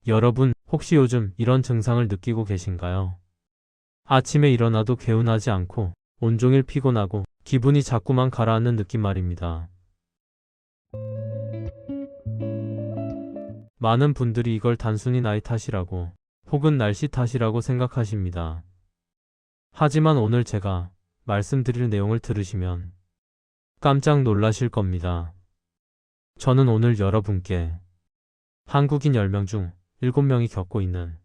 여러분, 혹시 요즘 이런 증상을 느끼고 계신가요? 아침에 일어나도 개운하지 않고 온종일 피곤하고 기분이 자꾸만 가라앉는 느낌 말입니다. 많은 분들이 이걸 단순히 나이 탓이라고 혹은 날씨 탓이라고 생각하십니다. 하지만 오늘 제가 말씀드릴 내용을 들으시면 깜짝 놀라실 겁니다. 저는 오늘 여러분께 한국인 10명 중 7명이 겪고 있는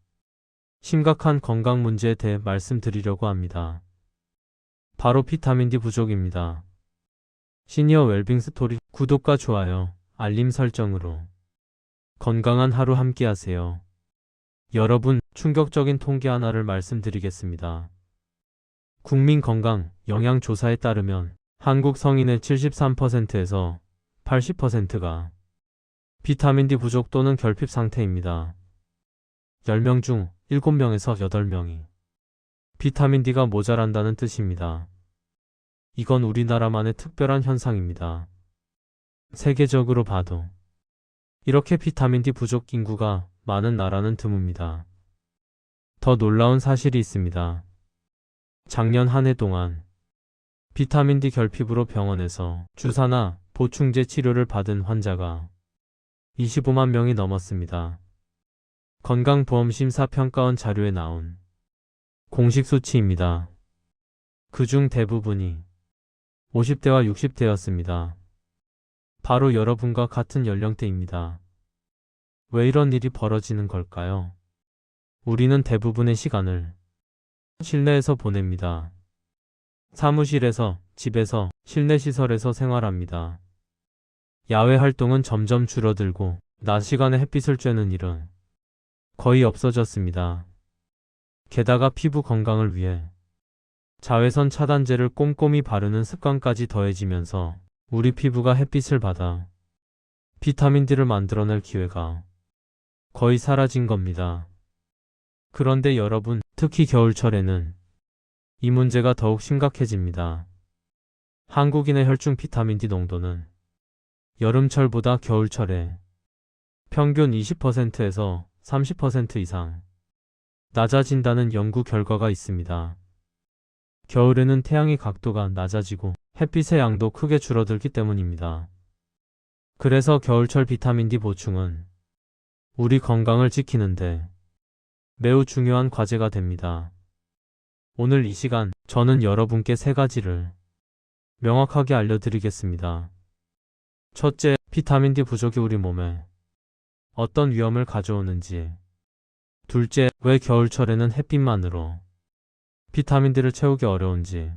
심각한 건강 문제에 대해 말씀드리려고 합니다. 바로 비타민 D 부족입니다. 시니어 웰빙 스토리 구독과 좋아요, 알림 설정으로 건강한 하루 함께 하세요. 여러분, 충격적인 통계 하나를 말씀드리겠습니다. 국민건강 영양조사에 따르면 한국 성인의 73%에서 80%가 비타민 D 부족 또는 결핍 상태입니다. 10명 중 7명에서 8명이 비타민 D가 모자란다는 뜻입니다. 이건 우리나라만의 특별한 현상입니다. 세계적으로 봐도 이렇게 비타민 D 부족 인구가 많은 나라는 드뭅니다. 더 놀라운 사실이 있습니다. 작년 한 해 동안 비타민 D 결핍으로 병원에서 주사나 보충제 치료를 받은 환자가 25만 명이 넘었습니다. 건강보험심사평가원 자료에 나온 공식 수치입니다. 그중 대부분이 50대와 60대였습니다. 바로 여러분과 같은 연령대입니다. 왜 이런 일이 벌어지는 걸까요? 우리는 대부분의 시간을 실내에서 보냅니다. 사무실에서, 집에서, 실내 시설에서 생활합니다. 야외 활동은 점점 줄어들고 낮 시간에 햇빛을 쬐는 일은 거의 없어졌습니다. 게다가 피부 건강을 위해 자외선 차단제를 꼼꼼히 바르는 습관까지 더해지면서 우리 피부가 햇빛을 받아 비타민 D를 만들어낼 기회가 거의 사라진 겁니다. 그런데 여러분, 특히 겨울철에는 이 문제가 더욱 심각해집니다. 한국인의 혈중 비타민 D 농도는 여름철보다 겨울철에 평균 20%에서 30% 이상 낮아진다는 연구 결과가 있습니다. 겨울에는 태양의 각도가 낮아지고 햇빛의 양도 크게 줄어들기 때문입니다. 그래서 겨울철 비타민 D 보충은 우리 건강을 지키는데 매우 중요한 과제가 됩니다. 오늘 이 시간 저는 여러분께 3가지를 명확하게 알려드리겠습니다. 첫째, 비타민 D 부족이 우리 몸에 어떤 위험을 가져오는지. 둘째, 왜 겨울철에는 햇빛만으로 비타민 D를 채우기 어려운지.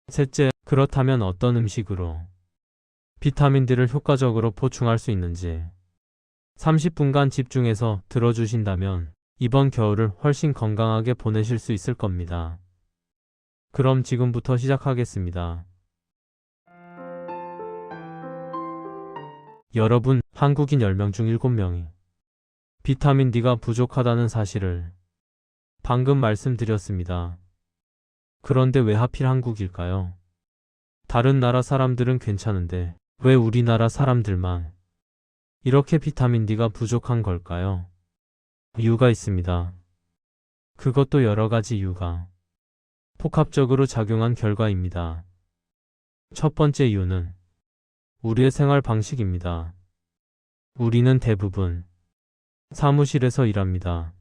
셋째, 그렇다면 어떤 음식으로 비타민 D를 효과적으로 보충할 수 있는지. 30분간 집중해서 들어주신다면 이번 겨울을 훨씬 건강하게 보내실 수 있을 겁니다. 그럼 지금부터 시작하겠습니다. 여러분, 한국인 10명 중 7명이 비타민 D가 부족하다는 사실을 방금 말씀드렸습니다. 그런데 왜 하필 한국일까요? 다른 나라 사람들은 괜찮은데 왜 우리나라 사람들만 이렇게 비타민 D가 부족한 걸까요? 이유가 있습니다. 그것도 여러 가지 이유가 복합적으로 작용한 결과입니다. 첫 번째 이유는 우리의 생활 방식입니다. 우리는 대부분 사무실에서 일합니다.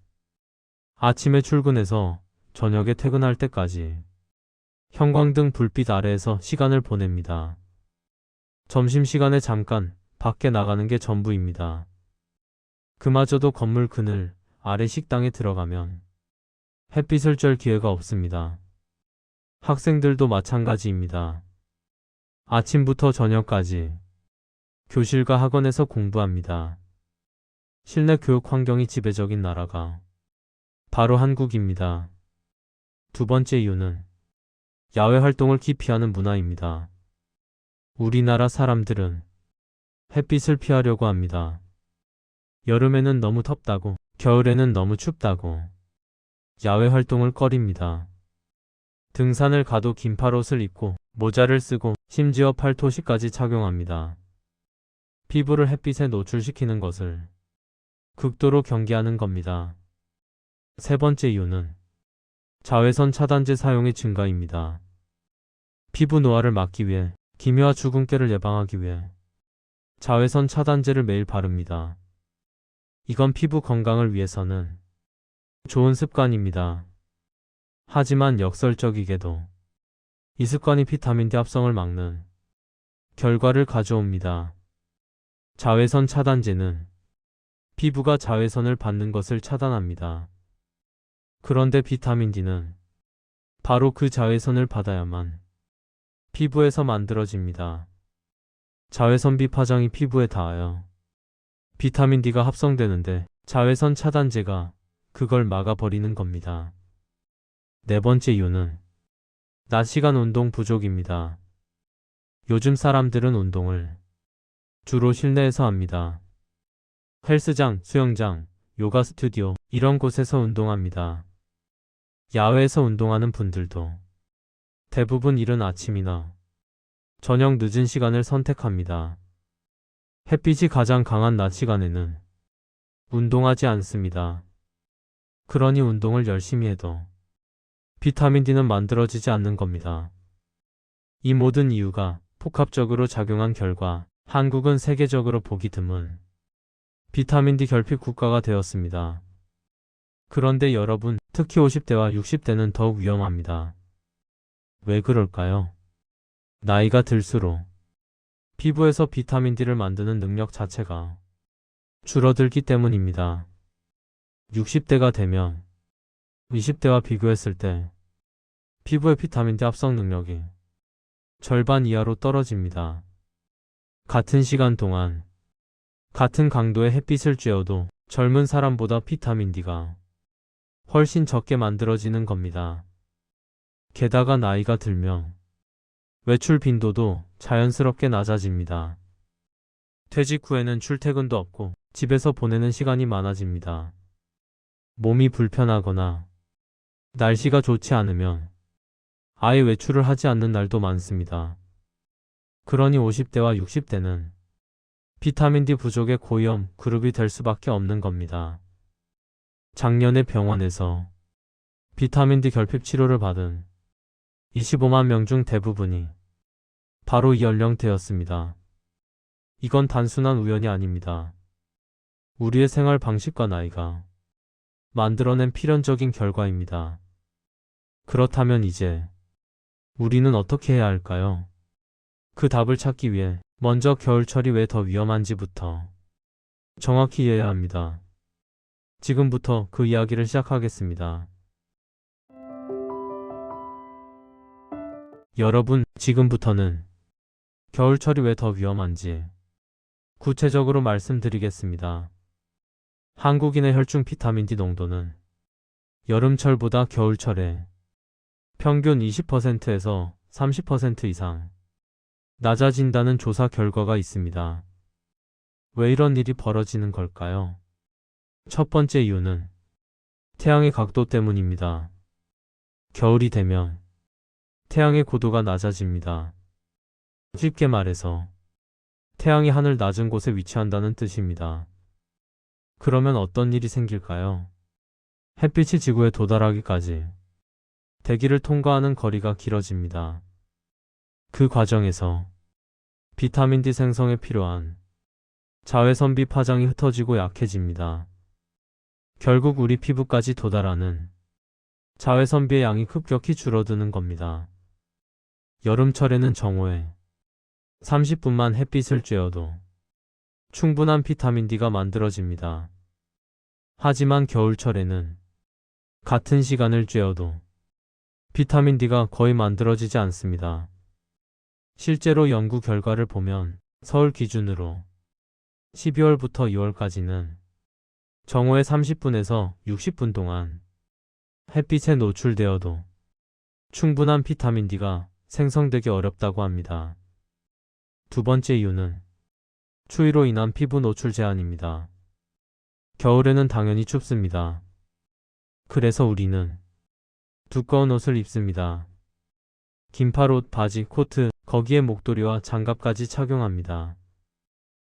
아침에 출근해서 저녁에 퇴근할 때까지 형광등 불빛 아래에서 시간을 보냅니다. 점심시간에 잠깐 밖에 나가는 게 전부입니다. 그마저도 건물 그늘 아래 식당에 들어가면 햇빛을 쬐 기회가 없습니다. 학생들도 마찬가지입니다. 아침부터 저녁까지 교실과 학원에서 공부합니다. 실내 교육 환경이 지배적인 나라가 바로 한국입니다. 두 번째 이유는 야외 활동을 기피하는 문화입니다. 우리나라 사람들은 햇빛을 피하려고 합니다. 여름에는 너무 덥다고, 겨울에는 너무 춥다고 야외 활동을 꺼립니다. 등산을 가도 긴팔옷을 입고 모자를 쓰고 심지어 팔토시까지 착용합니다. 피부를 햇빛에 노출시키는 것을 극도로 경계하는 겁니다. 세 번째 이유는 자외선 차단제 사용의 증가입니다. 피부 노화를 막기 위해, 기미와 주근깨를 예방하기 위해 자외선 차단제를 매일 바릅니다. 이건 피부 건강을 위해서는 좋은 습관입니다. 하지만 역설적이게도 이 습관이 비타민 D 합성을 막는 결과를 가져옵니다. 자외선 차단제는 피부가 자외선을 받는 것을 차단합니다. 그런데 비타민 D는 바로 그 자외선을 받아야만 피부에서 만들어집니다. 자외선 비파장이 피부에 닿아요. 비타민 D가 합성되는데 자외선 차단제가 그걸 막아버리는 겁니다. 네 번째 이유는 낮 시간 운동 부족입니다. 요즘 사람들은 운동을 주로 실내에서 합니다. 헬스장, 수영장, 요가 스튜디오 이런 곳에서 운동합니다. 야외에서 운동하는 분들도 대부분 이른 아침이나 저녁 늦은 시간을 선택합니다. 햇빛이 가장 강한 낮 시간에는 운동하지 않습니다. 그러니 운동을 열심히 해도 비타민 D는 만들어지지 않는 겁니다. 이 모든 이유가 복합적으로 작용한 결과 한국은 세계적으로 보기 드문 비타민 D 결핍 국가가 되었습니다. 그런데 여러분, 특히 50대와 60대는 더욱 위험합니다. 왜 그럴까요? 나이가 들수록 피부에서 비타민 D를 만드는 능력 자체가 줄어들기 때문입니다. 60대가 되면 20대와 비교했을 때 피부의 비타민 D 합성 능력이 절반 이하로 떨어집니다. 같은 시간 동안 같은 강도의 햇빛을 쬐어도 젊은 사람보다 비타민 D가 훨씬 적게 만들어지는 겁니다. 게다가 나이가 들면 외출 빈도도 자연스럽게 낮아집니다. 퇴직 후에는 출퇴근도 없고 집에서 보내는 시간이 많아집니다. 몸이 불편하거나 날씨가 좋지 않으면 아예 외출을 하지 않는 날도 많습니다. 그러니 50대와 60대는 비타민 D 부족의 고위험 그룹이 될 수밖에 없는 겁니다. 작년에 병원에서 비타민 D 결핍 치료를 받은 25만 명 중 대부분이 바로 이 연령대였습니다. 이건 단순한 우연이 아닙니다. 우리의 생활 방식과 나이가 만들어낸 필연적인 결과입니다. 그렇다면 이제 우리는 어떻게 해야 할까요? 그 답을 찾기 위해 먼저 겨울철이 왜 더 위험한지부터 정확히 이해해야 합니다. 지금부터 그 이야기를 시작하겠습니다. 여러분, 지금부터는 겨울철이 왜 더 위험한지 구체적으로 말씀드리겠습니다. 한국인의 혈중 비타민 D 농도는 여름철보다 겨울철에 평균 20%에서 30% 이상 낮아진다는 조사 결과가 있습니다. 왜 이런 일이 벌어지는 걸까요? 첫 번째 이유는 태양의 각도 때문입니다. 겨울이 되면 태양의 고도가 낮아집니다. 쉽게 말해서 태양이 하늘 낮은 곳에 위치한다는 뜻입니다. 그러면 어떤 일이 생길까요? 햇빛이 지구에 도달하기까지 대기를 통과하는 거리가 길어집니다. 그 과정에서 비타민 D 생성에 필요한 자외선비 파장이 흩어지고 약해집니다. 결국 우리 피부까지 도달하는 자외선비의 양이 급격히 줄어드는 겁니다. 여름철에는 정오에 30분만 햇빛을 쬐어도 충분한 비타민 D가 만들어집니다. 하지만 겨울철에는 같은 시간을 쬐어도 비타민 D가 거의 만들어지지 않습니다. 실제로 연구 결과를 보면 서울 기준으로 12월부터 2월까지는 정오에 30분에서 60분 동안 햇빛에 노출되어도 충분한 비타민 D가 생성되기 어렵다고 합니다. 두 번째 이유는 추위로 인한 피부 노출 제한입니다. 겨울에는 당연히 춥습니다. 그래서 우리는 두꺼운 옷을 입습니다. 긴팔옷, 바지, 코트, 거기에 목도리와 장갑까지 착용합니다.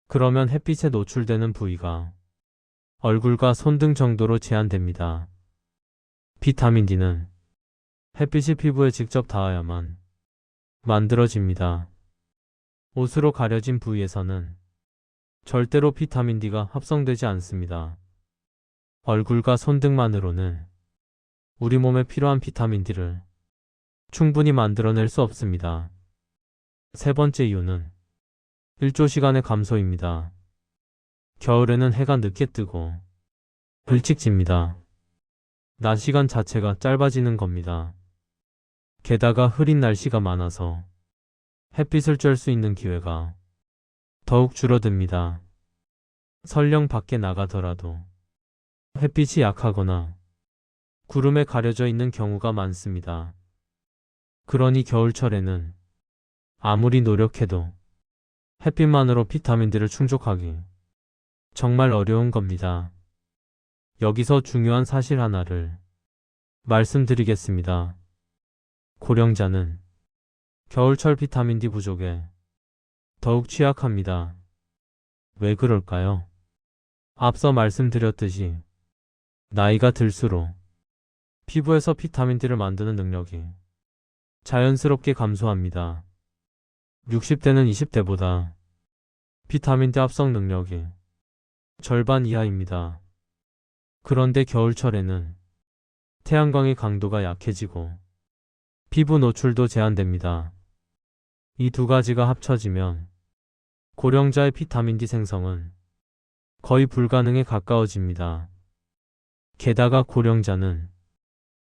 그러면 햇빛에 노출되는 부위가 얼굴과 손등 정도로 제한됩니다. 비타민 D는 햇빛이 피부에 직접 닿아야만 만들어집니다. 옷으로 가려진 부위에서는 절대로 비타민 D가 합성되지 않습니다. 얼굴과 손등만으로는 우리 몸에 필요한 비타민 D를 충분히 만들어낼 수 없습니다. 세 번째 이유는 일조 시간의 감소입니다. 겨울에는 해가 늦게 뜨고 일찍 집니다. 낮 시간 자체가 짧아지는 겁니다. 게다가 흐린 날씨가 많아서 햇빛을 쬐을 수 있는 기회가 더욱 줄어듭니다. 설령 밖에 나가더라도 햇빛이 약하거나 구름에 가려져 있는 경우가 많습니다. 그러니 겨울철에는 아무리 노력해도 햇빛만으로 비타민 D를 충족하기 정말 어려운 겁니다. 여기서 중요한 사실 하나를 말씀드리겠습니다. 고령자는 겨울철 비타민 D 부족에 더욱 취약합니다. 왜 그럴까요? 앞서 말씀드렸듯이 나이가 들수록 피부에서 비타민 D를 만드는 능력이 자연스럽게 감소합니다. 60대는 20대보다 비타민 D 합성 능력이 절반 이하입니다. 그런데 겨울철에는 태양광의 강도가 약해지고 피부 노출도 제한됩니다. 이 두 가지가 합쳐지면 고령자의 비타민 D 생성은 거의 불가능에 가까워집니다. 게다가 고령자는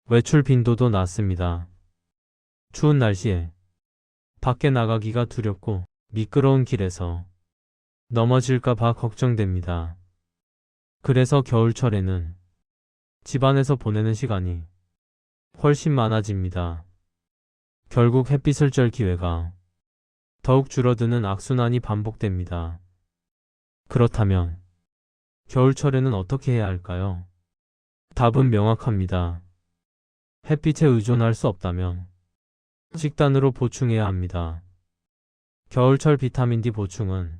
외출 빈도도 낮습니다. 추운 날씨에 밖에 나가기가 두렵고 미끄러운 길에서 넘어질까봐 걱정됩니다. 그래서 겨울철에는 집안에서 보내는 시간이 훨씬 많아집니다. 결국 햇빛을 쬐을 기회가 더욱 줄어드는 악순환이 반복됩니다. 그렇다면 겨울철에는 어떻게 해야 할까요? 답은 명확합니다. 햇빛에 의존할 수 없다면 식단으로 보충해야 합니다. 겨울철 비타민 D 보충은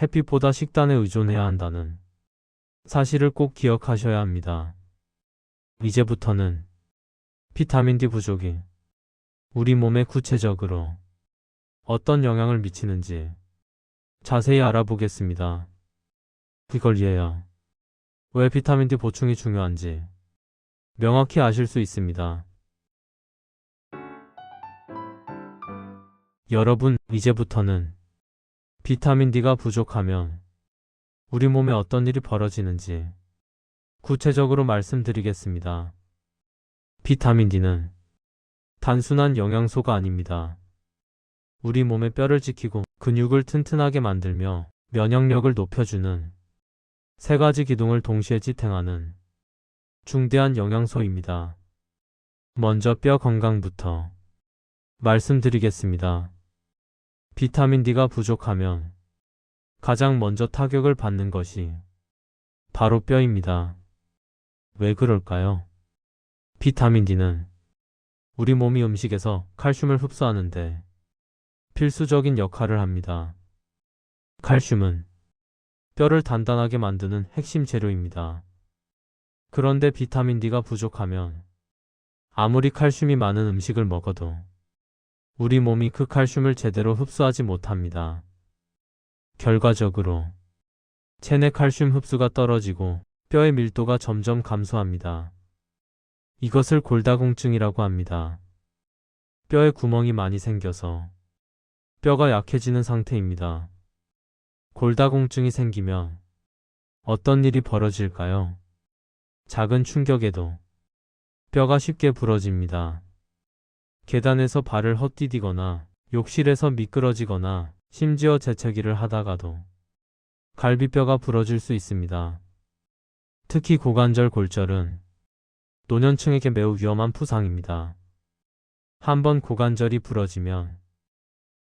햇빛보다 식단에 의존해야 한다는 사실을 꼭 기억하셔야 합니다. 이제부터는 비타민 D 부족이 우리 몸에 구체적으로 어떤 영향을 미치는지 자세히 알아보겠습니다. 이걸 이해해야 왜 비타민 D 보충이 중요한지 명확히 아실 수 있습니다. 여러분, 이제부터는 비타민 D가 부족하면 우리 몸에 어떤 일이 벌어지는지 구체적으로 말씀드리겠습니다. 비타민 D는 단순한 영양소가 아닙니다. 우리 몸의 뼈를 지키고 근육을 튼튼하게 만들며 면역력을 높여주는 세 가지 기둥을 동시에 지탱하는 중대한 영양소입니다. 먼저 뼈 건강부터 말씀드리겠습니다. 비타민 D가 부족하면 가장 먼저 타격을 받는 것이 바로 뼈입니다. 왜 그럴까요? 비타민 D는 우리 몸이 음식에서 칼슘을 흡수하는데 필수적인 역할을 합니다. 칼슘은 뼈를 단단하게 만드는 핵심 재료입니다. 그런데 비타민 D가 부족하면 아무리 칼슘이 많은 음식을 먹어도 우리 몸이 그 칼슘을 제대로 흡수하지 못합니다. 결과적으로 체내 칼슘 흡수가 떨어지고 뼈의 밀도가 점점 감소합니다. 이것을 골다공증이라고 합니다. 뼈에 구멍이 많이 생겨서 뼈가 약해지는 상태입니다. 골다공증이 생기면 어떤 일이 벌어질까요? 작은 충격에도 뼈가 쉽게 부러집니다. 계단에서 발을 헛디디거나 욕실에서 미끄러지거나 심지어 재채기를 하다가도 갈비뼈가 부러질 수 있습니다. 특히 고관절 골절은 노년층에게 매우 위험한 부상입니다. 한번 고관절이 부러지면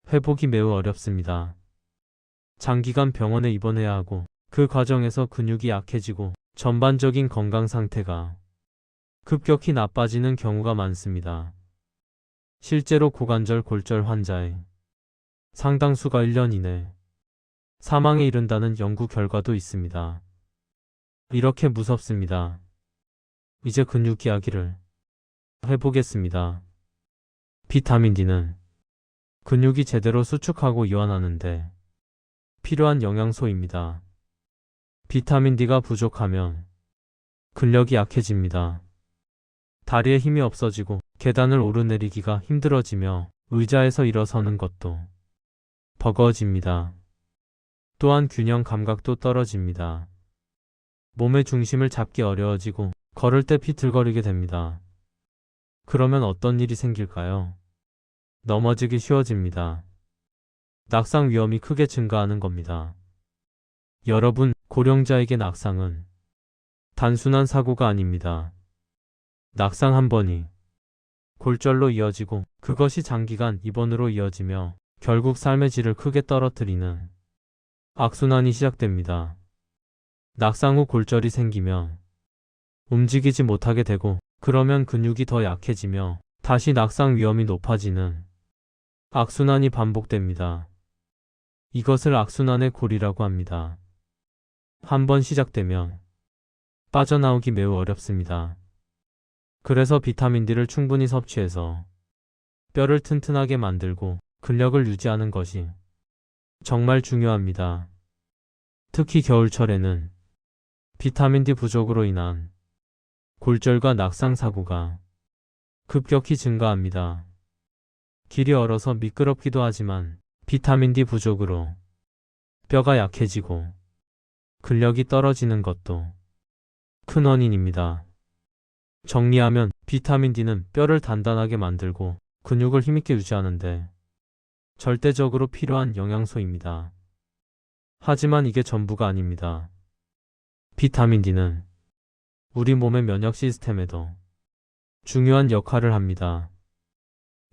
회복이 매우 어렵습니다. 장기간 병원에 입원해야 하고 그 과정에서 근육이 약해지고 전반적인 건강 상태가 급격히 나빠지는 경우가 많습니다. 실제로 고관절 골절 환자의 상당수가 1년 이내 사망에 이른다는 연구 결과도 있습니다. 이렇게 무섭습니다. 이제 근육 이야기를 해보겠습니다. 비타민 D는 근육이 제대로 수축하고 이완하는데 필요한 영양소입니다. 비타민 D가 부족하면 근력이 약해집니다. 다리에 힘이 없어지고 계단을 오르내리기가 힘들어지며 의자에서 일어서는 것도 버거워집니다. 또한 균형 감각도 떨어집니다. 몸의 중심을 잡기 어려워지고 걸을 때 비틀거리게 됩니다. 그러면 어떤 일이 생길까요? 넘어지기 쉬워집니다. 낙상 위험이 크게 증가하는 겁니다. 여러분, 고령자에게 낙상은 단순한 사고가 아닙니다. 낙상 한 번이 골절로 이어지고 그것이 장기간 입원으로 이어지며 결국 삶의 질을 크게 떨어뜨리는 악순환이 시작됩니다. 낙상 후 골절이 생기면 움직이지 못하게 되고 그러면 근육이 더 약해지며 다시 낙상 위험이 높아지는 악순환이 반복됩니다. 이것을 악순환의 골이라고 합니다. 한번 시작되면 빠져나오기 매우 어렵습니다. 그래서 비타민 D를 충분히 섭취해서 뼈를 튼튼하게 만들고 근력을 유지하는 것이 정말 중요합니다. 특히 겨울철에는 비타민 D 부족으로 인한 골절과 낙상 사고가 급격히 증가합니다. 길이 얼어서 미끄럽기도 하지만 비타민 D 부족으로 뼈가 약해지고 근력이 떨어지는 것도 큰 원인입니다. 정리하면 비타민 D는 뼈를 단단하게 만들고 근육을 힘있게 유지하는데 절대적으로 필요한 영양소입니다. 하지만 이게 전부가 아닙니다. 비타민 D는 우리 몸의 면역 시스템에도 중요한 역할을 합니다.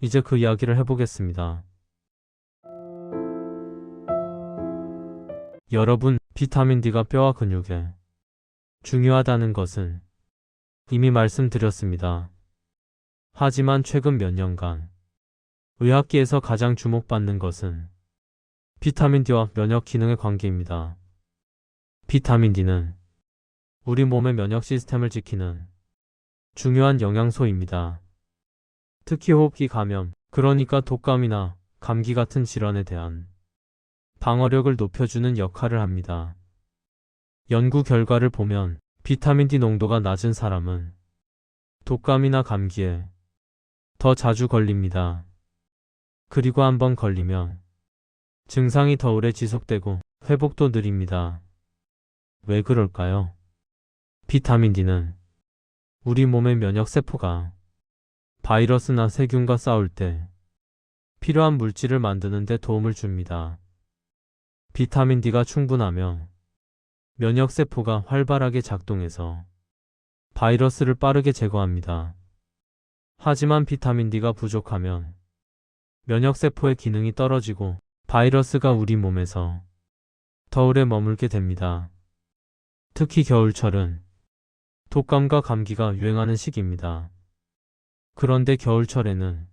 이제 그 이야기를 해보겠습니다. 여러분, 비타민 D가 뼈와 근육에 중요하다는 것은 이미 말씀드렸습니다. 하지만 최근 몇 년간 의학계에서 가장 주목받는 것은 비타민 D와 면역 기능의 관계입니다. 비타민 D는 우리 몸의 면역 시스템을 지키는 중요한 영양소입니다. 특히 호흡기 감염, 그러니까 독감이나 감기 같은 질환에 대한 방어력을 높여주는 역할을 합니다. 연구 결과를 보면 비타민 D 농도가 낮은 사람은 독감이나 감기에 더 자주 걸립니다. 그리고 한번 걸리면 증상이 더 오래 지속되고 회복도 느립니다. 왜 그럴까요? 비타민 D는 우리 몸의 면역세포가 바이러스나 세균과 싸울 때 필요한 물질을 만드는 데 도움을 줍니다. 비타민 D가 충분하면 면역세포가 활발하게 작동해서 바이러스를 빠르게 제거합니다. 하지만 비타민 D가 부족하면 면역세포의 기능이 떨어지고 바이러스가 우리 몸에서 더 오래 머물게 됩니다. 특히 겨울철은 독감과 감기가 유행하는 시기입니다. 그런데 겨울철에는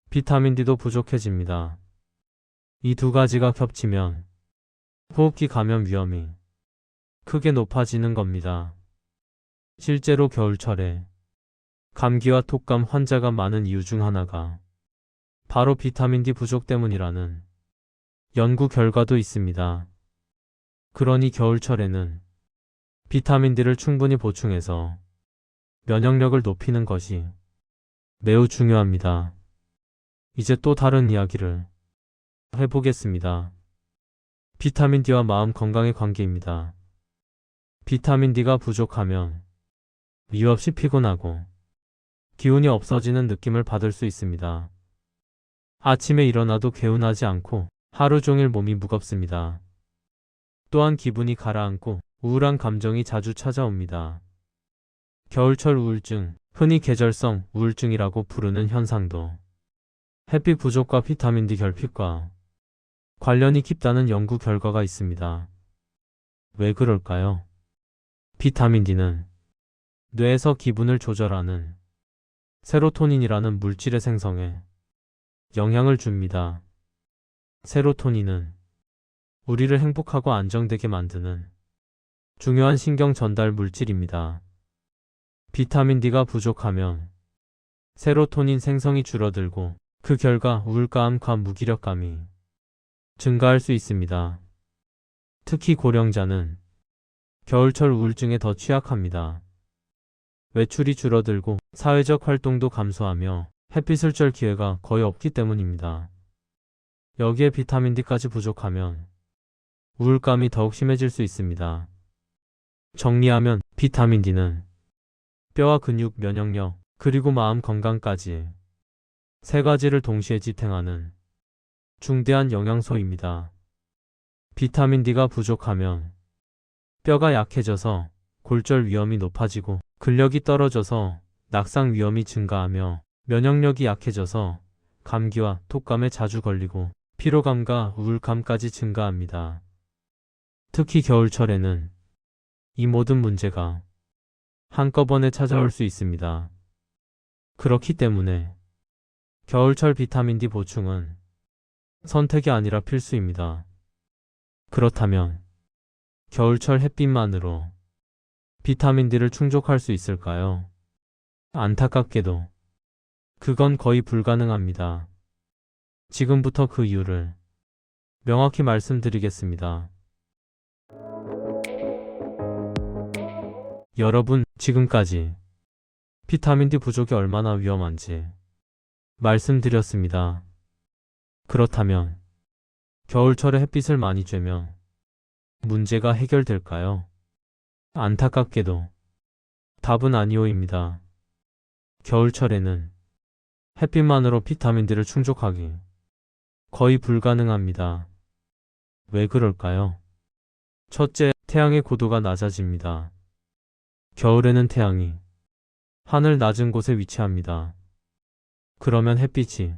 비타민 D도 부족해집니다. 이 두 가지가 겹치면 호흡기 감염 위험이 크게 높아지는 겁니다. 실제로 겨울철에 감기와 독감 환자가 많은 이유 중 하나가 바로 비타민 D 부족 때문이라는 연구 결과도 있습니다. 그러니 겨울철에는 비타민 D를 충분히 보충해서 면역력을 높이는 것이 매우 중요합니다. 이제 또 다른 이야기를 해보겠습니다. 비타민 D와 마음 건강의 관계입니다. 비타민 D가 부족하면 이유 없이 피곤하고 기운이 없어지는 느낌을 받을 수 있습니다. 아침에 일어나도 개운하지 않고 하루 종일 몸이 무겁습니다. 또한 기분이 가라앉고 우울한 감정이 자주 찾아옵니다. 겨울철 우울증, 흔히 계절성 우울증이라고 부르는 현상도 햇빛 부족과 비타민 D 결핍과 관련이 깊다는 연구 결과가 있습니다. 왜 그럴까요? 비타민 D는 뇌에서 기분을 조절하는 세로토닌이라는 물질의 생성에 영향을 줍니다. 세로토닌은 우리를 행복하고 안정되게 만드는 중요한 신경 전달 물질입니다. 비타민 D가 부족하면 세로토닌 생성이 줄어들고 그 결과 우울감과 무기력감이 증가할 수 있습니다. 특히 고령자는 겨울철 우울증에 더 취약합니다. 외출이 줄어들고 사회적 활동도 감소하며 햇빛을 쬐 기회가 거의 없기 때문입니다. 여기에 비타민 D까지 부족하면 우울감이 더욱 심해질 수 있습니다. 정리하면 비타민 D는 뼈와 근육, 면역력, 그리고 마음 건강까지 세 가지를 동시에 지탱하는 중대한 영양소입니다. 비타민 D가 부족하면 뼈가 약해져서 골절 위험이 높아지고 근력이 떨어져서 낙상 위험이 증가하며 면역력이 약해져서 감기와 톡감에 자주 걸리고 피로감과 우울감까지 증가합니다. 특히 겨울철에는 이 모든 문제가 한꺼번에 찾아올 수 있습니다. 그렇기 때문에 겨울철 비타민 D 보충은 선택이 아니라 필수입니다. 그렇다면 겨울철 햇빛만으로 비타민 D를 충족할 수 있을까요? 안타깝게도 그건 거의 불가능합니다. 지금부터 그 이유를 명확히 말씀드리겠습니다. 여러분, 지금까지 비타민 D 부족이 얼마나 위험한지 말씀드렸습니다. 그렇다면 겨울철에 햇빛을 많이 쬐면 문제가 해결될까요? 안타깝게도 답은 아니오입니다. 겨울철에는 햇빛만으로 비타민 D를 충족하기 거의 불가능합니다. 왜 그럴까요? 첫째, 태양의 고도가 낮아집니다. 겨울에는 태양이 하늘 낮은 곳에 위치합니다. 그러면 햇빛이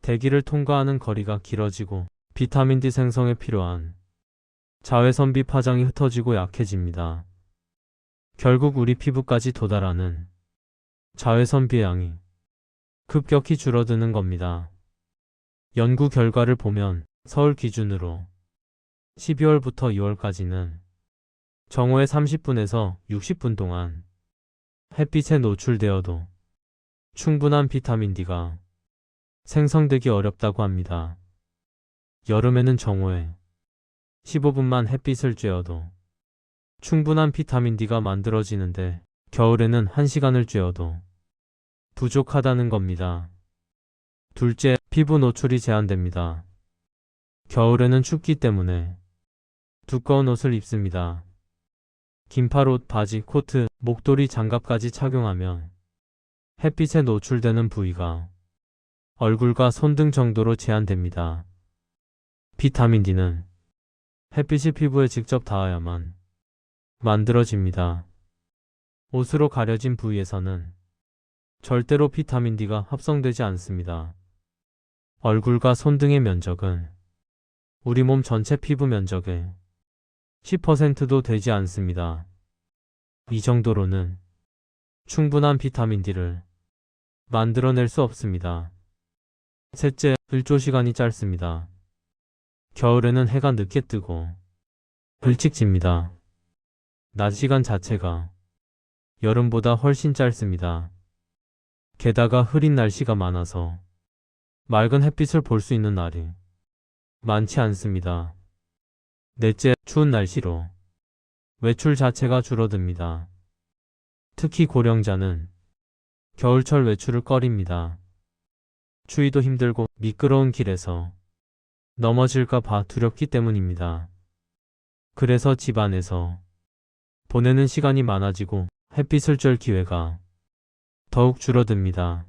대기를 통과하는 거리가 길어지고 비타민 D 생성에 필요한 자외선비 파장이 흩어지고 약해집니다. 결국 우리 피부까지 도달하는 자외선비의 양이 급격히 줄어드는 겁니다. 연구 결과를 보면 서울 기준으로 12월부터 2월까지는 정오의 30분에서 60분 동안 햇빛에 노출되어도 충분한 비타민 D가 생성되기 어렵다고 합니다. 여름에는 정오에 15분만 햇빛을 쬐어도 충분한 비타민 D가 만들어지는데 겨울에는 1시간을 쬐어도 부족하다는 겁니다. 둘째, 피부 노출이 제한됩니다. 겨울에는 춥기 때문에 두꺼운 옷을 입습니다. 긴팔옷, 바지, 코트, 목도리, 장갑까지 착용하면 햇빛에 노출되는 부위가 얼굴과 손등 정도로 제한됩니다. 비타민 D는 햇빛이 피부에 직접 닿아야만 만들어집니다. 옷으로 가려진 부위에서는 절대로 비타민 D가 합성되지 않습니다. 얼굴과 손등의 면적은 우리 몸 전체 피부 면적의 10%도 되지 않습니다. 이 정도로는 충분한 비타민 D를 만들어낼 수 없습니다. 셋째, 일조 시간이 짧습니다. 겨울에는 해가 늦게 뜨고 일찍 집니다. 낮 시간 자체가 여름보다 훨씬 짧습니다. 게다가 흐린 날씨가 많아서 맑은 햇빛을 볼 수 있는 날이 많지 않습니다. 넷째, 추운 날씨로 외출 자체가 줄어듭니다. 특히 고령자는 겨울철 외출을 꺼립니다. 추위도 힘들고 미끄러운 길에서 넘어질까 봐 두렵기 때문입니다. 그래서 집 안에서 보내는 시간이 많아지고 햇빛을 쬐 기회가 더욱 줄어듭니다.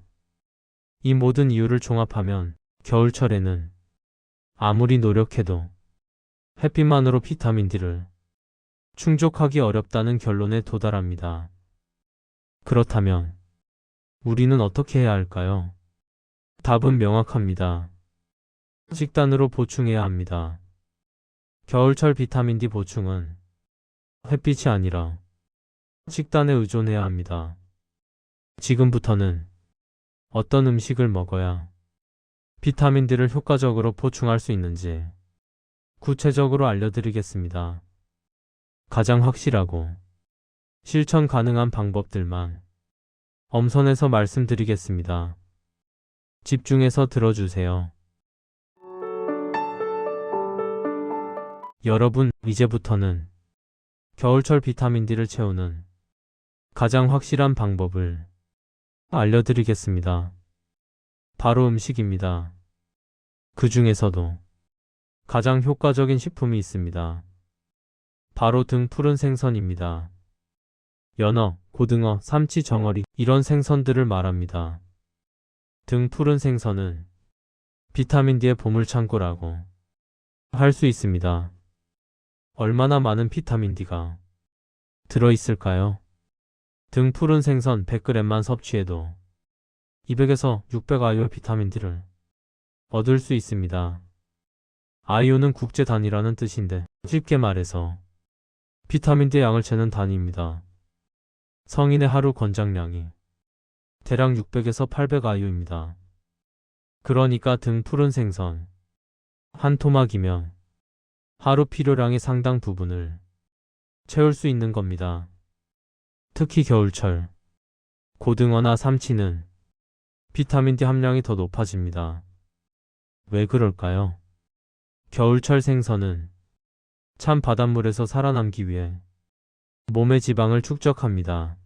이 모든 이유를 종합하면 겨울철에는 아무리 노력해도 햇빛만으로 비타민 D를 충족하기 어렵다는 결론에 도달합니다. 그렇다면 우리는 어떻게 해야 할까요? 답은 명확합니다. 식단으로 보충해야 합니다. 겨울철 비타민 D 보충은 햇빛이 아니라 식단에 의존해야 합니다. 지금부터는 어떤 음식을 먹어야 비타민 D를 효과적으로 보충할 수 있는지 구체적으로 알려드리겠습니다. 가장 확실하고 실천 가능한 방법들만 엄선해서 말씀드리겠습니다. 집중해서 들어주세요. 여러분, 이제부터는 겨울철 비타민 D를 채우는 가장 확실한 방법을 알려드리겠습니다. 바로 음식입니다. 그 중에서도 가장 효과적인 식품이 있습니다. 바로 등 푸른 생선입니다. 연어, 고등어, 삼치, 정어리 이런 생선들을 말합니다. 등 푸른 생선은 비타민 D의 보물창고라고 할 수 있습니다. 얼마나 많은 비타민 D가 들어있을까요? 등 푸른 생선 100g만 섭취해도 200에서 600 IU 비타민 D를 얻을 수 있습니다. IU는 국제 단위라는 뜻인데 쉽게 말해서 비타민 D의 양을 재는 단위입니다. 성인의 하루 권장량이 대략 600에서 800 IU입니다. 그러니까 등 푸른 생선 한 토막이면 하루 필요량의 상당 부분을 채울 수 있는 겁니다. 특히 겨울철 고등어나 삼치는 비타민 D 함량이 더 높아집니다. 왜 그럴까요? 겨울철 생선은 찬 바닷물에서 살아남기 위해 몸의 지방을 축적합니다.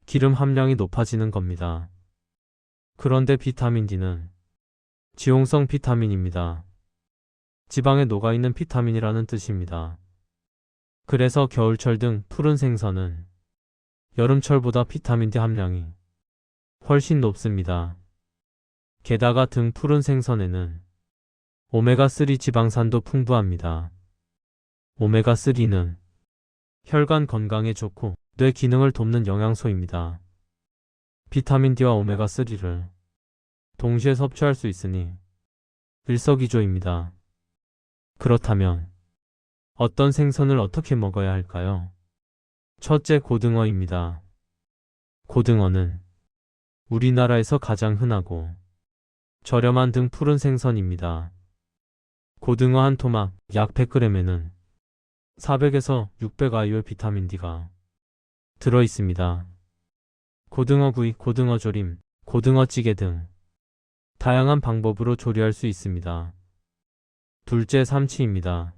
기름 함량이 높아지는 겁니다. 그런데 비타민 D는 지용성 비타민입니다. 지방에 녹아있는 비타민이라는 뜻입니다. 그래서 겨울철 등 푸른 생선은 여름철보다 비타민 D 함량이 훨씬 높습니다. 게다가 등 푸른 생선에는 오메가3 지방산도 풍부합니다. 오메가3는 혈관 건강에 좋고 뇌 기능을 돕는 영양소입니다. 비타민 D와 오메가3를 동시에 섭취할 수 있으니 일석이조입니다. 그렇다면 어떤 생선을 어떻게 먹어야 할까요? 첫째, 고등어입니다. 고등어는 우리나라에서 가장 흔하고 저렴한 등 푸른 생선입니다. 고등어 한 토막 약 100g에는 400에서 600 IU의 비타민 D가 들어있습니다. 고등어 구이, 고등어 조림, 고등어찌개 등 다양한 방법으로 조리할 수 있습니다. 둘째, 삼치입니다.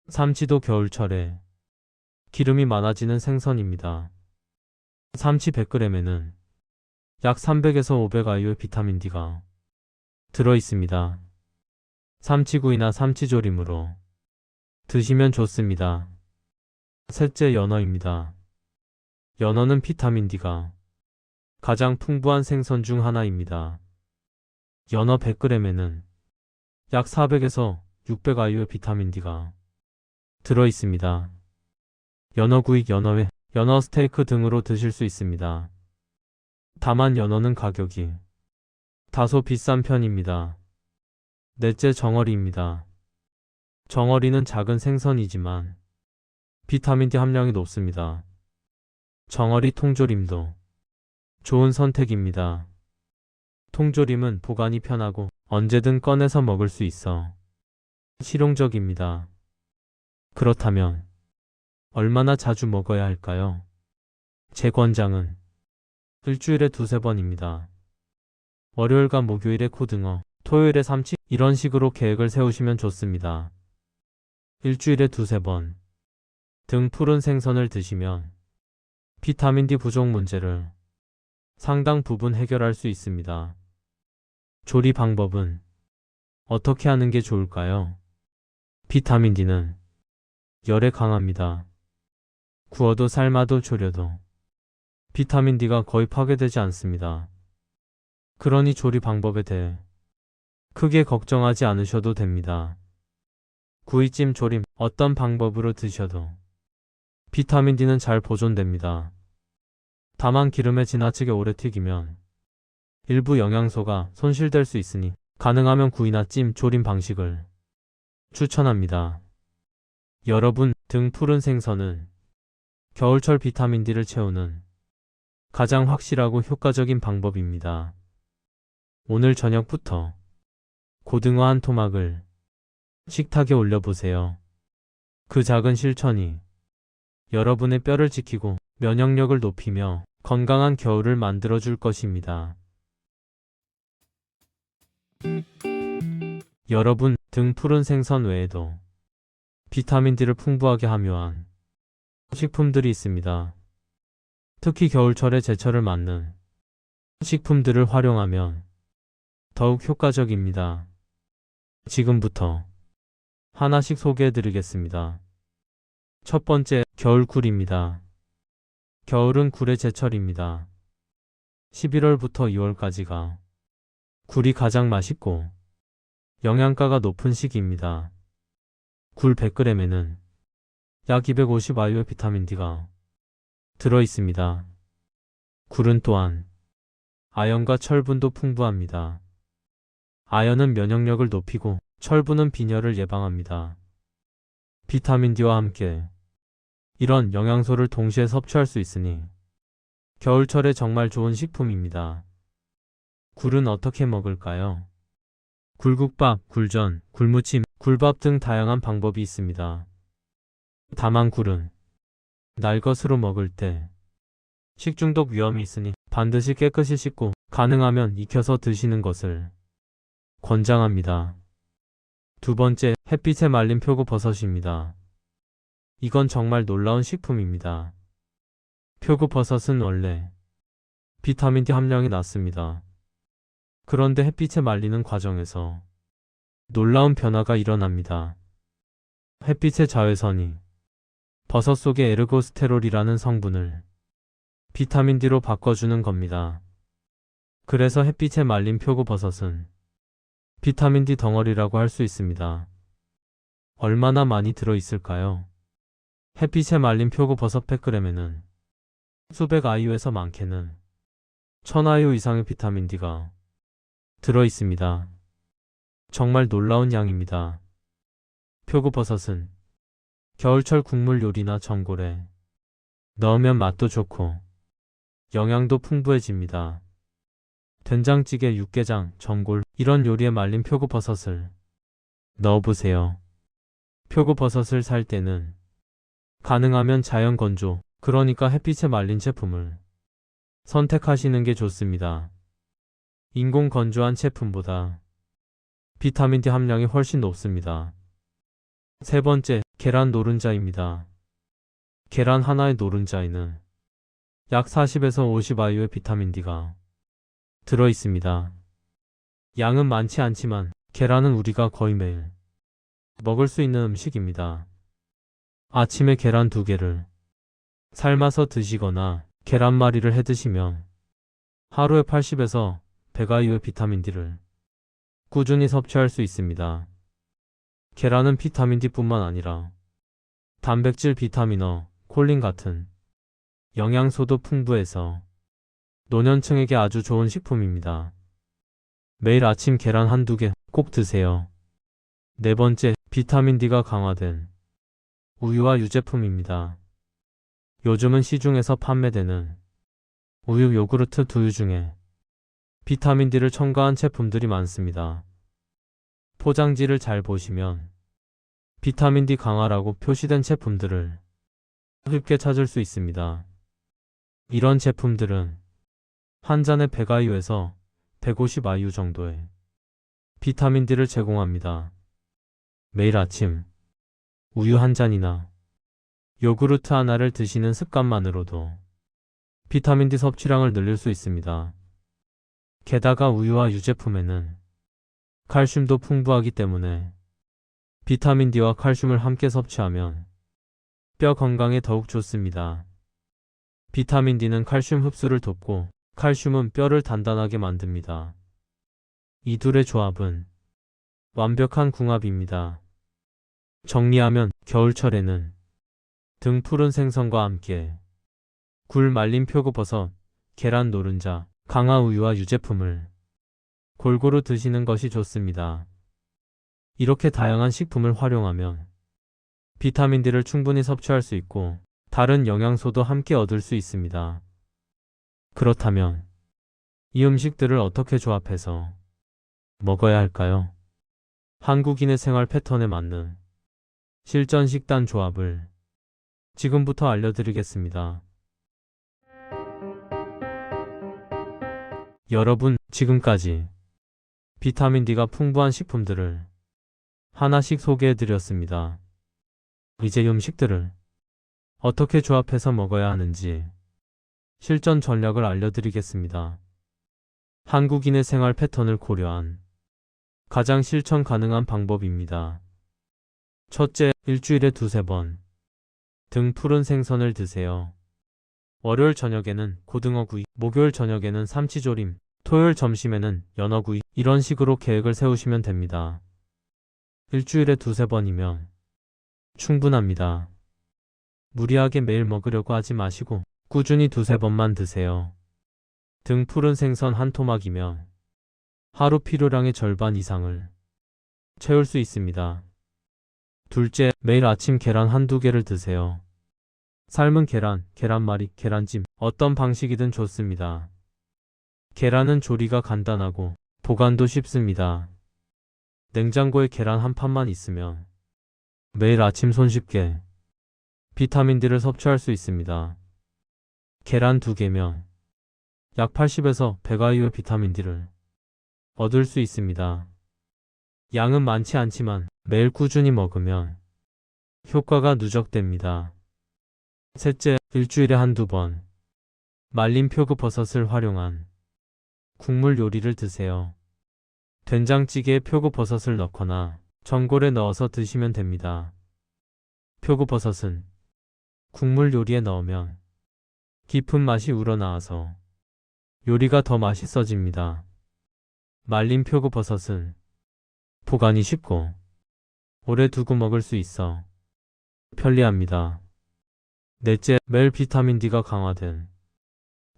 삼치도 겨울철에 기름이 많아지는 생선입니다. 삼치 100g에는 약 300에서 500 IU의 비타민 D가 들어있습니다. 삼치구이나 삼치조림으로 드시면 좋습니다. 셋째, 연어입니다. 연어는 비타민 D가 가장 풍부한 생선 중 하나입니다. 연어 100g에는 약 400에서 600 IU의 비타민 D가 들어있습니다. 연어구이, 연어회, 연어 스테이크 등으로 드실 수 있습니다. 다만 연어는 가격이 다소 비싼 편입니다. 넷째, 정어리입니다. 정어리는 작은 생선이지만 비타민 D 함량이 높습니다. 정어리 통조림도 좋은 선택입니다. 통조림은 보관이 편하고 언제든 꺼내서 먹을 수 있어 실용적입니다. 그렇다면 얼마나 자주 먹어야 할까요? 제 권장은 일주일에 2~3번입니다. 월요일과 목요일에 고등어, 토요일에 삼치 이런 식으로 계획을 세우시면 좋습니다. 일주일에 2~3번 등 푸른 생선을 드시면 비타민 D 부족 문제를 상당 부분 해결할 수 있습니다. 조리 방법은 어떻게 하는 게 좋을까요? 비타민 D는 열에 강합니다. 구워도 삶아도 졸여도 비타민 D가 거의 파괴되지 않습니다. 그러니 조리 방법에 대해 크게 걱정하지 않으셔도 됩니다. 구이찜, 조림 어떤 방법으로 드셔도 비타민 D는 잘 보존됩니다. 다만 기름에 지나치게 오래 튀기면 일부 영양소가 손실될 수 있으니 가능하면 구이나 찜, 조림 방식을 추천합니다. 여러분, 등 푸른 생선은 겨울철 비타민 D를 채우는 가장 확실하고 효과적인 방법입니다. 오늘 저녁부터 고등어 한 토막을 식탁에 올려보세요. 그 작은 실천이 여러분의 뼈를 지키고 면역력을 높이며 건강한 겨울을 만들어줄 것입니다. 여러분, 등 푸른 생선 외에도 비타민 D를 풍부하게 함유한 식품들이 있습니다. 특히 겨울철에 제철을 맞는 식품들을 활용하면 더욱 효과적입니다. 지금부터 하나씩 소개해 드리겠습니다. 첫 번째, 겨울굴입니다. 겨울은 굴의 제철입니다. 11월부터 2월까지가 굴이 가장 맛있고 영양가가 높은 시기입니다. 굴 100g에는 약 250IU의 비타민 D가 들어 있습니다. 굴은 또한 아연과 철분도 풍부합니다. 아연은 면역력을 높이고 철분은 빈혈을 예방합니다. 비타민 D와 함께 이런 영양소를 동시에 섭취할 수 있으니 겨울철에 정말 좋은 식품입니다. 굴은 어떻게 먹을까요? 굴국밥, 굴전, 굴무침, 굴밥 등 다양한 방법이 있습니다. 다만 굴은 날 것으로 먹을 때 식중독 위험이 있으니 반드시 깨끗이 씻고 가능하면 익혀서 드시는 것을 권장합니다. 두 번째, 햇빛에 말린 표고버섯입니다. 이건 정말 놀라운 식품입니다. 표고버섯은 원래 비타민 D 함량이 낮습니다. 그런데 햇빛에 말리는 과정에서 놀라운 변화가 일어납니다. 햇빛의 자외선이 버섯 속의 에르고스테롤이라는 성분을 비타민 D로 바꿔주는 겁니다. 그래서 햇빛에 말린 표고버섯은 비타민 D 덩어리라고 할 수 있습니다. 얼마나 많이 들어있을까요? 햇빛에 말린 표고버섯 100g에는 수백 IU에서 많게는 1000IU 이상의 비타민 D가 들어있습니다. 정말 놀라운 양입니다. 표고버섯은 겨울철 국물 요리나 전골에 넣으면 맛도 좋고 영양도 풍부해집니다. 된장찌개, 육개장, 전골 이런 요리에 말린 표고버섯을 넣어보세요. 표고버섯을 살 때는 가능하면 자연 건조, 그러니까 햇빛에 말린 제품을 선택하시는 게 좋습니다. 인공 건조한 제품보다 비타민 D 함량이 훨씬 높습니다. 세 번째, 계란 노른자입니다. 계란 하나의 노른자에는 약 40에서 50IU의 비타민 D가 들어 있습니다. 양은 많지 않지만 계란은 우리가 거의 매일 먹을 수 있는 음식입니다. 아침에 계란 2개를 삶아서 드시거나 계란말이를 해 드시면 하루에 80에서 100IU의 비타민 D를 꾸준히 섭취할 수 있습니다. 계란은 비타민 D뿐만 아니라 단백질, 비타민어, 콜린 같은 영양소도 풍부해서 노년층에게 아주 좋은 식품입니다. 매일 아침 계란 한두 개 꼭 드세요. 네 번째, 비타민 D가 강화된 우유와 유제품입니다. 요즘은 시중에서 판매되는 우유, 요구르트, 두유 중에 비타민 D를 첨가한 제품들이 많습니다. 포장지를 잘 보시면 비타민 D 강화라고 표시된 제품들을 쉽게 찾을 수 있습니다. 이런 제품들은 한 잔에 100IU에서 150IU 정도의 비타민 D를 제공합니다. 매일 아침 우유 한 잔이나 요구르트 하나를 드시는 습관만으로도 비타민 D 섭취량을 늘릴 수 있습니다. 게다가 우유와 유제품에는 칼슘도 풍부하기 때문에 비타민 D와 칼슘을 함께 섭취하면 뼈 건강에 더욱 좋습니다. 비타민 D는 칼슘 흡수를 돕고 칼슘은 뼈를 단단하게 만듭니다. 이 둘의 조합은 완벽한 궁합입니다. 정리하면 겨울철에는 등 푸른 생선과 함께 굴, 말린 표고버섯, 계란 노른자, 강화 우유와 유제품을 골고루 드시는 것이 좋습니다. 이렇게 다양한 식품을 활용하면 비타민 D를 충분히 섭취할 수 있고 다른 영양소도 함께 얻을 수 있습니다. 그렇다면 이 음식들을 어떻게 조합해서 먹어야 할까요? 한국인의 생활 패턴에 맞는 실전 식단 조합을 지금부터 알려드리겠습니다. 여러분, 지금까지 비타민 D가 풍부한 식품들을 하나씩 소개해드렸습니다. 이제 이 음식들을 어떻게 조합해서 먹어야 하는지 실전 전략을 알려드리겠습니다. 한국인의 생활 패턴을 고려한 가장 실천 가능한 방법입니다. 첫째, 일주일에 두세 번 등 푸른 생선을 드세요. 월요일 저녁에는 고등어구이, 목요일 저녁에는 삼치조림, 토요일 점심에는 연어구이, 이런 식으로 계획을 세우시면 됩니다. 일주일에 두세 번이면 충분합니다. 무리하게 매일 먹으려고 하지 마시고 꾸준히 두세 번만 드세요. 등 푸른 생선 한 토막이면 하루 필요량의 절반 이상을 채울 수 있습니다. 둘째, 매일 아침 계란 한두 개를 드세요. 삶은 계란, 계란말이, 계란찜, 어떤 방식이든 좋습니다. 계란은 조리가 간단하고 보관도 쉽습니다. 냉장고에 계란 한 판만 있으면 매일 아침 손쉽게 비타민 D를 섭취할 수 있습니다. 계란 2개면 약 80에서 100IU의 비타민 D를 얻을 수 있습니다. 양은 많지 않지만 매일 꾸준히 먹으면 효과가 누적됩니다. 셋째, 일주일에 한두 번 말린 표고버섯을 활용한 국물 요리를 드세요. 된장찌개에 표고버섯을 넣거나 전골에 넣어서 드시면 됩니다. 표고버섯은 국물 요리에 넣으면 깊은 맛이 우러나와서 요리가 더 맛있어집니다. 말린 표고버섯은 보관이 쉽고 오래 두고 먹을 수 있어 편리합니다. 넷째, 매일 비타민 D가 강화된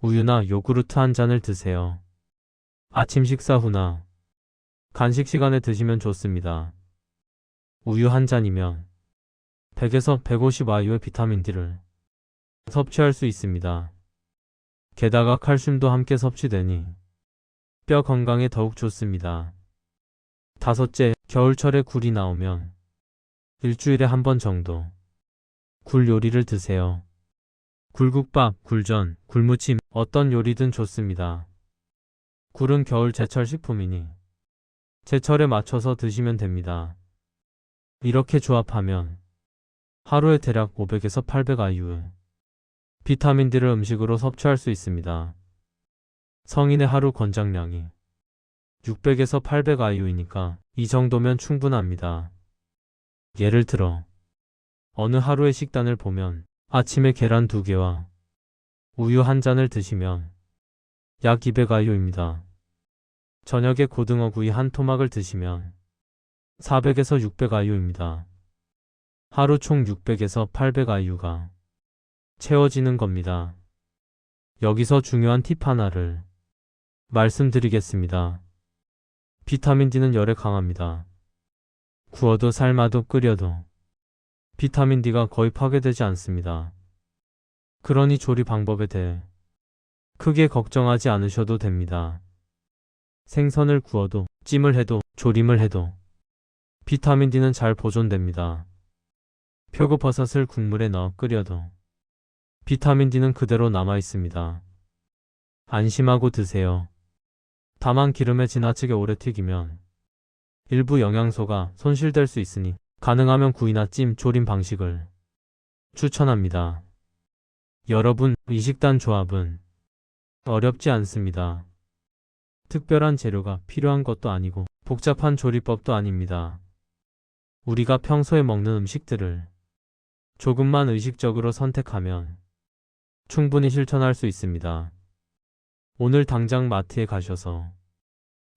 우유나 요구르트 한 잔을 드세요. 아침 식사 후나 간식 시간에 드시면 좋습니다. 우유 한 잔이면 100에서 150IU의 비타민 D를 섭취할 수 있습니다. 게다가 칼슘도 함께 섭취되니 뼈 건강에 더욱 좋습니다. 다섯째, 겨울철에 굴이 나오면 일주일에 한 번 정도 굴 요리를 드세요. 굴국밥, 굴전, 굴무침, 어떤 요리든 좋습니다. 굴은 겨울 제철 식품이니 제철에 맞춰서 드시면 됩니다. 이렇게 조합하면 하루에 대략 500에서 800IU 비타민 D를 음식으로 섭취할 수 있습니다. 성인의 하루 권장량이 600에서 800IU이니까 이 정도면 충분합니다. 예를 들어 어느 하루의 식단을 보면 아침에 계란 2개와 우유 한 잔을 드시면 약 200IU입니다. 저녁에 고등어구이 한 토막을 드시면 400에서 600IU입니다. 하루 총 600에서 800IU가 채워지는 겁니다. 여기서 중요한 팁 하나를 말씀드리겠습니다. 비타민 D는 열에 강합니다. 구워도 삶아도 끓여도 비타민 D가 거의 파괴되지 않습니다. 그러니 조리 방법에 대해 크게 걱정하지 않으셔도 됩니다. 생선을 구워도 찜을 해도 조림을 해도 비타민 D는 잘 보존됩니다. 표고버섯을 국물에 넣어 끓여도 비타민 D는 그대로 남아 있습니다. 안심하고 드세요. 다만 기름에 지나치게 오래 튀기면 일부 영양소가 손실될 수 있으니 가능하면 구이나 찜, 조림 방식을 추천합니다. 여러분, 이 식단 조합은 어렵지 않습니다. 특별한 재료가 필요한 것도 아니고 복잡한 조리법도 아닙니다. 우리가 평소에 먹는 음식들을 조금만 의식적으로 선택하면 충분히 실천할 수 있습니다. 오늘 당장 마트에 가셔서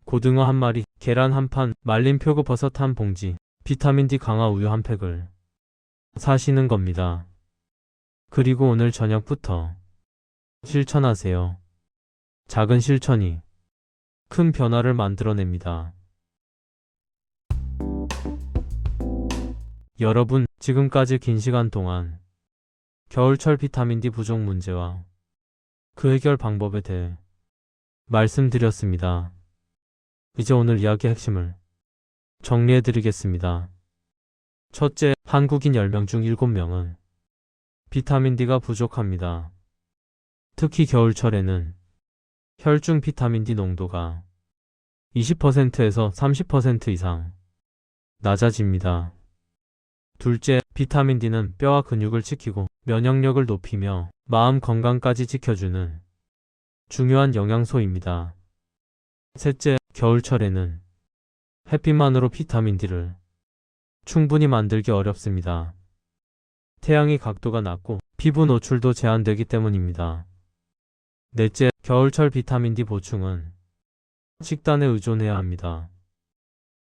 고등어 한 마리, 계란 한 판, 말린 표고버섯 한 봉지, 비타민 D 강화 우유 한 팩을 사시는 겁니다. 그리고 오늘 저녁부터 실천하세요. 작은 실천이 큰 변화를 만들어냅니다. 여러분, 지금까지 긴 시간 동안 겨울철 비타민 D 부족 문제와 그 해결 방법에 대해 말씀드렸습니다. 이제 오늘 이야기의 핵심을 정리해드리겠습니다. 첫째, 한국인 10명 중 7명은 비타민 D가 부족합니다. 특히 겨울철에는 혈중 비타민 D 농도가 20%에서 30% 이상 낮아집니다. 둘째, 비타민 D는 뼈와 근육을 지키고 면역력을 높이며 마음 건강까지 지켜주는 중요한 영양소입니다. 셋째, 겨울철에는 햇빛만으로 비타민 D를 충분히 만들기 어렵습니다. 태양의 각도가 낮고 피부 노출도 제한되기 때문입니다. 넷째, 겨울철 비타민 D 보충은 식단에 의존해야 합니다.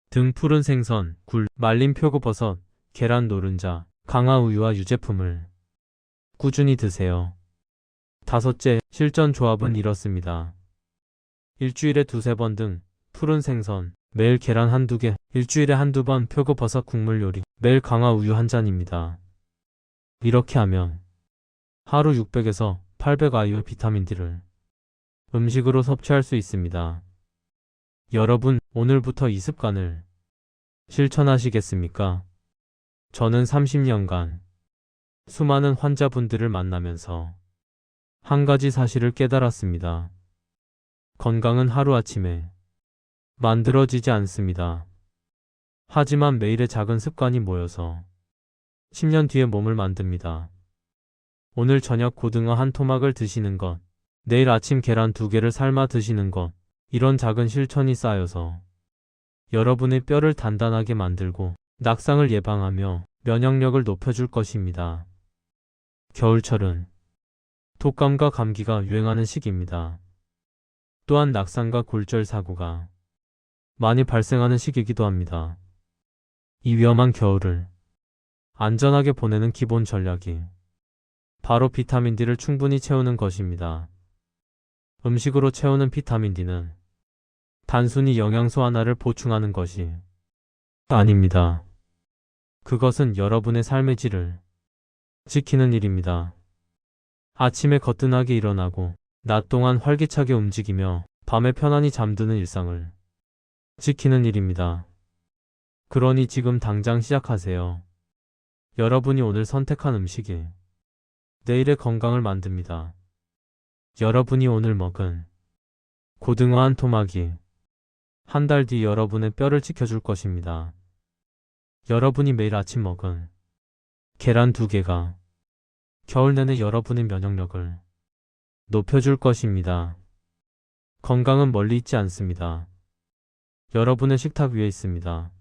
등푸른 생선, 굴, 말린 표고버섯, 계란 노른자, 강화 우유와 유제품을 꾸준히 드세요. 다섯째, 실전 조합은 이렇습니다. 일주일에 두세 번 등 푸른 생선, 매일 계란 한두 개, 일주일에 한두 번 표고버섯 국물 요리, 매일 강화 우유 한 잔입니다. 이렇게 하면 하루 600에서 800 IU의 비타민 D를 음식으로 섭취할 수 있습니다. 여러분, 오늘부터 이 습관을 실천하시겠습니까? 저는 30년간 수많은 환자분들을 만나면서 한 가지 사실을 깨달았습니다. 건강은 하루아침에 만들어지지 않습니다. 하지만 매일의 작은 습관이 모여서 10년 뒤에 몸을 만듭니다. 오늘 저녁 고등어 한 토막을 드시는 것, 내일 아침 계란 2개를 삶아 드시는 것, 이런 작은 실천이 쌓여서 여러분의 뼈를 단단하게 만들고 낙상을 예방하며 면역력을 높여줄 것입니다. 겨울철은 독감과 감기가 유행하는 시기입니다. 또한 낙상과 골절 사고가 많이 발생하는 시기이기도 합니다. 이 위험한 겨울을 안전하게 보내는 기본 전략이 바로 비타민 D를 충분히 채우는 것입니다. 음식으로 채우는 비타민 D는 단순히 영양소 하나를 보충하는 것이 아닙니다. 그것은 여러분의 삶의 질을 지키는 일입니다. 아침에 거뜬하게 일어나고 낮 동안 활기차게 움직이며 밤에 편안히 잠드는 일상을 지키는 일입니다. 그러니 지금 당장 시작하세요. 여러분이 오늘 선택한 음식이 내일의 건강을 만듭니다. 여러분이 오늘 먹은 고등어 한 토막이 한 달 뒤 여러분의 뼈를 지켜줄 것입니다. 여러분이 매일 아침 먹은 계란 2개가 겨울 내내 여러분의 면역력을 높여줄 것입니다. 건강은 멀리 있지 않습니다. 여러분의 식탁 위에 있습니다.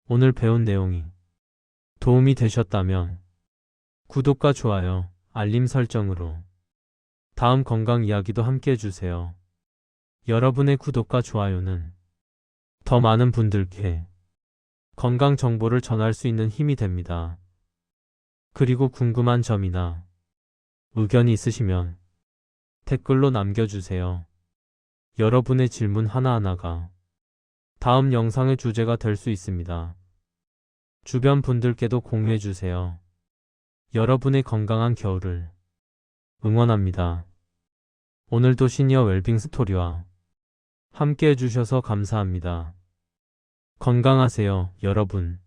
오늘 배운 내용이 도움이 되셨다면 구독과 좋아요, 알림 설정으로 다음 건강 이야기도 함께 해주세요. 여러분의 구독과 좋아요는 더 많은 분들께 건강 정보를 전할 수 있는 힘이 됩니다. 그리고 궁금한 점이나 의견이 있으시면 댓글로 남겨주세요. 여러분의 질문 하나하나가 다음 영상의 주제가 될 수 있습니다. 주변 분들께도 공유해주세요. 여러분의 건강한 겨울을 응원합니다. 오늘도 시니어 웰빙 스토리와 함께 해주셔서 감사합니다. 건강하세요, 여러분.